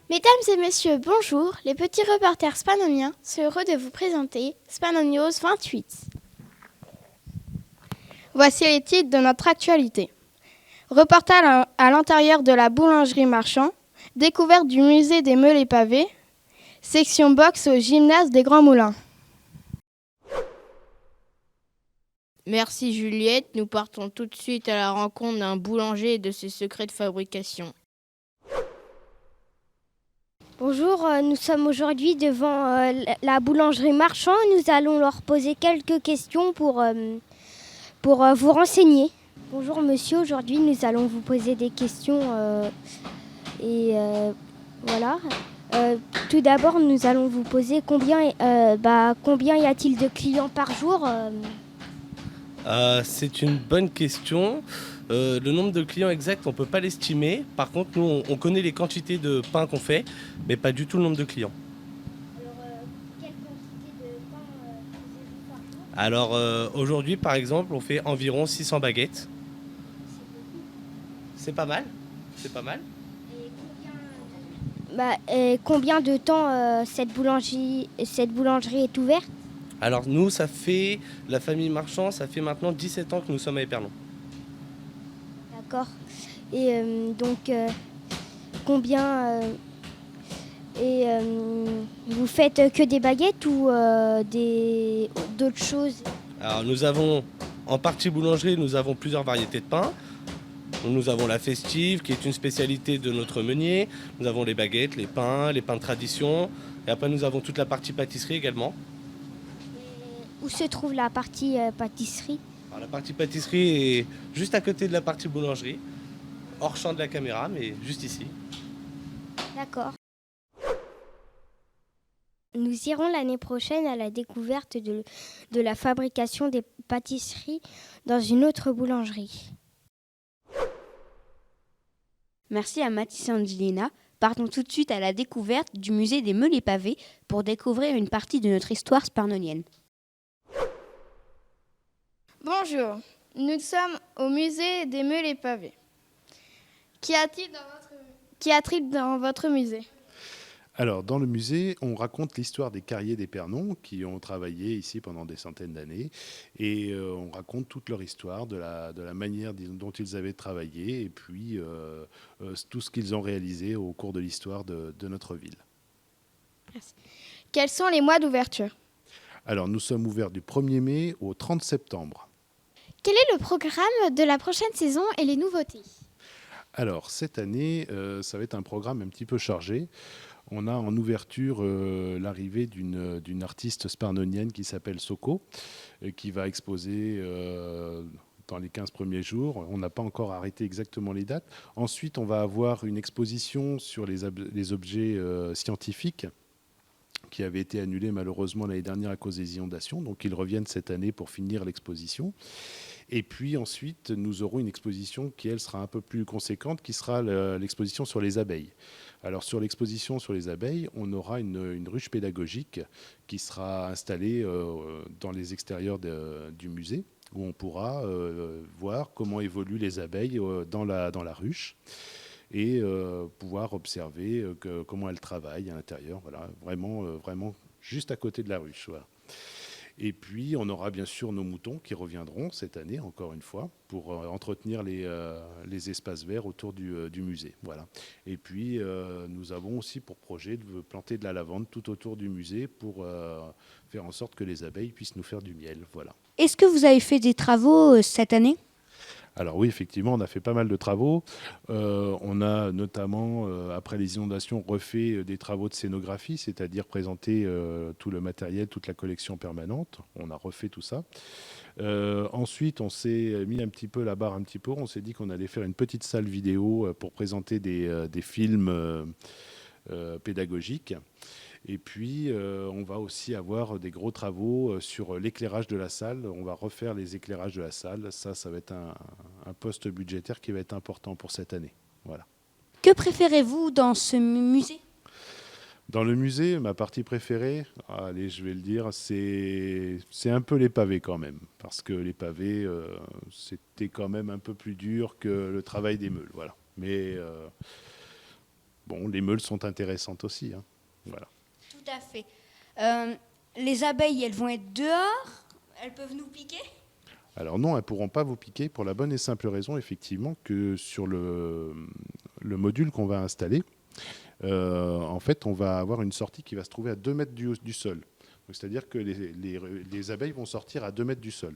Mesdames et messieurs, bonjour. Les petits reporters spannoniens sont heureux de vous présenter Spannonios 28. Voici les titres de notre actualité. Reportage à l'intérieur de la boulangerie Marchand, découverte du musée des Meules et Pavés, section boxe au gymnase des Grands Moulins. Merci Juliette, nous partons tout de suite à la rencontre d'un boulanger et de ses secrets de fabrication. Bonjour, nous sommes aujourd'hui devant la boulangerie Marchand. Nous allons leur poser quelques questions pour vous renseigner. Bonjour monsieur, aujourd'hui nous allons vous poser des questions voilà. Tout d'abord, nous allons vous poser combien y a-t-il de clients par jour C'est une bonne question. Le nombre de clients exact, on ne peut pas l'estimer. Par contre, nous, on connaît les quantités de pain qu'on fait, mais pas du tout le nombre de clients. Alors, quelle quantité de pain faisiez-vous par jour ? Alors, aujourd'hui, par exemple, on fait environ 600 baguettes. C'est pas mal. C'est pas mal. Et combien de temps cette boulangerie est ouverte ? Alors, nous, la famille Marchand, ça fait maintenant 17 ans que nous sommes à Épernon. D'accord. Et vous faites que des baguettes ou d'autres choses ? Alors, en partie boulangerie, nous avons plusieurs variétés de pain. Nous avons la festive, qui est une spécialité de notre meunier. Nous avons les baguettes, les pains de tradition. Et après, nous avons toute la partie pâtisserie également. Où se trouve la partie pâtisserie ? Alors, la partie pâtisserie est juste à côté de la partie boulangerie, hors champ de la caméra, mais juste ici. D'accord. Nous irons l'année prochaine à la découverte de la fabrication des pâtisseries dans une autre boulangerie. Merci à Mathis et Angelina. Partons tout de suite à la découverte du musée des Meules et Pavés pour découvrir une partie de notre histoire spannonienne. Bonjour, nous sommes au musée des Meules et Pavés. Qu'y a-t-il dans votre musée ? Alors, dans le musée, on raconte l'histoire des carriers d'Épernon qui ont travaillé ici pendant des centaines d'années et on raconte toute leur histoire, de la manière dont ils avaient travaillé et puis tout ce qu'ils ont réalisé au cours de l'histoire de notre ville. Merci. Quels sont les mois d'ouverture ? Alors, nous sommes ouverts du 1er mai au 30 septembre. Quel est le programme de la prochaine saison et les nouveautés ? Alors, cette année, ça va être un programme un petit peu chargé. On a en ouverture l'arrivée d'une artiste sparnonienne qui s'appelle Soko, qui va exposer dans les 15 premiers jours. On n'a pas encore arrêté exactement les dates. Ensuite, on va avoir une exposition sur les objets scientifiques qui avait été annulée malheureusement l'année dernière à cause des inondations. Donc, ils reviennent cette année pour finir l'exposition. Et puis ensuite, nous aurons une exposition qui, elle, sera un peu plus conséquente, qui sera l'exposition sur les abeilles. Alors, sur l'exposition sur les abeilles, on aura une ruche pédagogique qui sera installée dans les extérieurs du musée, où on pourra voir comment évoluent les abeilles dans la ruche et pouvoir observer comment elles travaillent à l'intérieur. Voilà, vraiment juste à côté de la ruche. Voilà. Et puis, on aura bien sûr nos moutons qui reviendront cette année, encore une fois, pour entretenir les espaces verts autour du musée. Voilà. Et puis, nous avons aussi pour projet de planter de la lavande tout autour du musée pour faire en sorte que les abeilles puissent nous faire du miel. Voilà. Est-ce que vous avez fait des travaux cette année ? Alors oui, effectivement, on a fait pas mal de travaux. On a notamment, après les inondations, refait des travaux de scénographie, c'est-à-dire présenter tout le matériel, toute la collection permanente. On a refait tout ça. Ensuite, on s'est mis un petit peu la barre un petit peu. On s'est dit qu'on allait faire une petite salle vidéo pour présenter des films pédagogiques. Et puis, on va aussi avoir des gros travaux sur l'éclairage de la salle. On va refaire les éclairages de la salle. Ça va être un poste budgétaire qui va être important pour cette année. Voilà. Que préférez-vous dans ce musée ? Dans le musée, ma partie préférée, allez, je vais le dire, c'est un peu les pavés quand même. Parce que les pavés, c'était quand même un peu plus dur que le travail des meules. Voilà. Mais bon, les meules sont intéressantes aussi. Hein. Voilà. Tout à fait. Les abeilles, elles vont être dehors. Elles peuvent nous piquer? Alors non, elles ne pourront pas vous piquer pour la bonne et simple raison, effectivement, que sur le module qu'on va installer, en fait, on va avoir une sortie qui va se trouver à 2 mètres du sol. C'est-à-dire que les abeilles vont sortir à 2 mètres du sol.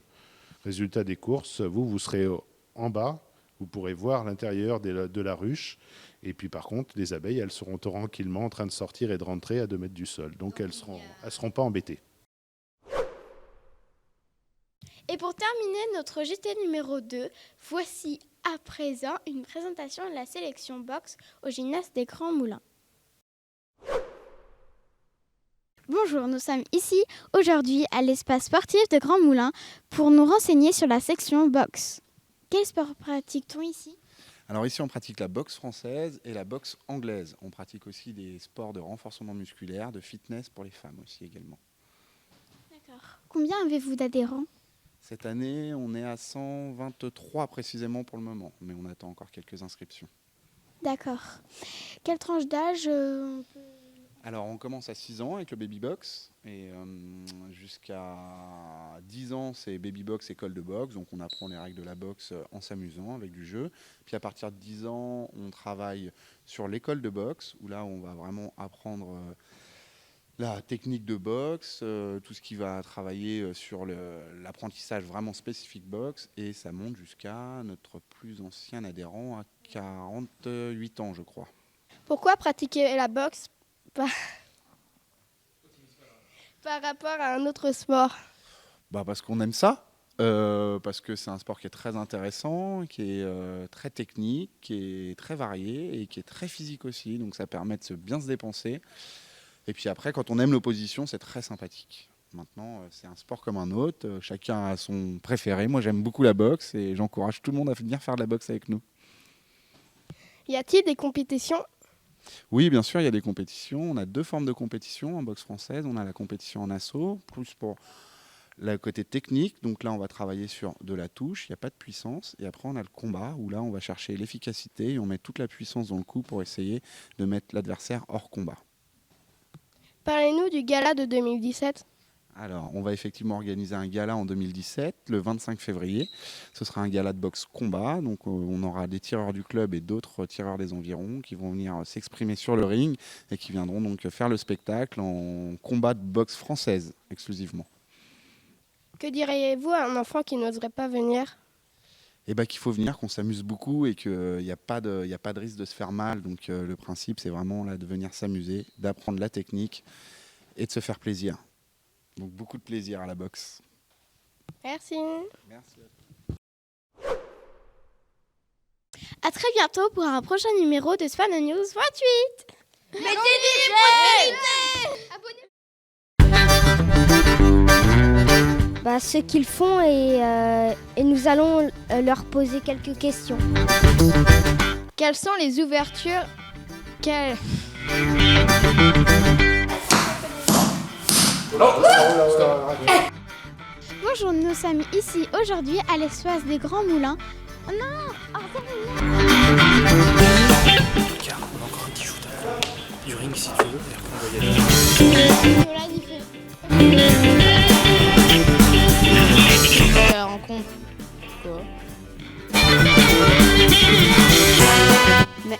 Résultat des courses, vous serez en bas, vous pourrez voir l'intérieur de la ruche. Et puis par contre, les abeilles, elles seront tranquillement en train de sortir et de rentrer à 2 mètres du sol. Donc elles seront pas embêtées. Et pour terminer notre JT numéro 2, voici à présent une présentation de la sélection boxe au gymnase des Grands Moulins. Bonjour, nous sommes ici aujourd'hui à l'espace sportif de Grands Moulins pour nous renseigner sur la section boxe. Quel sport pratique-t-on ici ? Alors ici, on pratique la boxe française et la boxe anglaise. On pratique aussi des sports de renforcement musculaire, de fitness pour les femmes aussi également. D'accord. Combien avez-vous d'adhérents ? Cette année, on est à 123 précisément pour le moment, mais on attend encore quelques inscriptions. D'accord. Quelle tranche d'âge Alors on commence à 6 ans avec le baby box et jusqu'à 10 ans c'est baby box école de boxe, donc on apprend les règles de la boxe en s'amusant avec du jeu. Puis à partir de 10 ans on travaille sur l'école de boxe où là on va vraiment apprendre la technique de boxe, tout ce qui va travailler sur l'apprentissage vraiment spécifique boxe et ça monte jusqu'à notre plus ancien adhérent à 48 ans je crois. Pourquoi pratiquer la boxe par rapport à un autre sport ? Parce qu'on aime ça, parce que c'est un sport qui est très intéressant, qui est très technique, qui est très varié et qui est très physique aussi, donc ça permet de bien se dépenser. Et puis après, quand on aime l'opposition, c'est très sympathique. Maintenant, c'est un sport comme un autre, chacun a son préféré. Moi, j'aime beaucoup la boxe et j'encourage tout le monde à venir faire de la boxe avec nous. Y a-t-il des compétitions ? Oui, bien sûr, il y a des compétitions. On a 2 formes de compétition en boxe française. On a la compétition en assaut, plus pour le côté technique. Donc là, on va travailler sur de la touche, il n'y a pas de puissance. Et après, on a le combat, où là, on va chercher l'efficacité et on met toute la puissance dans le coup pour essayer de mettre l'adversaire hors combat. Parlez-nous du gala de 2017. Alors, on va effectivement organiser un gala en 2017, le 25 février. Ce sera un gala de boxe combat. Donc, on aura des tireurs du club et d'autres tireurs des environs qui vont venir s'exprimer sur le ring et qui viendront donc faire le spectacle en combat de boxe française exclusivement. Que diriez-vous à un enfant qui n'oserait pas venir ? Qu'il faut venir, qu'on s'amuse beaucoup et qu'il n'y a pas de risque de se faire mal. Donc, le principe, c'est vraiment là, de venir s'amuser, d'apprendre la technique et de se faire plaisir. Donc beaucoup de plaisir à la boxe. Merci. Merci. À très bientôt pour un prochain numéro de Span News 28. Mettez Ce qu'ils font et nous allons leur poser quelques questions. Quelles sont les ouvertures Bonjour, nous sommes ici aujourd'hui à l'espace des Grands Moulins. Oh non, Regarde, on a encore un petit shoot du ring si tu veux, et après on va y aller. La rencontre. Quoi ? Mais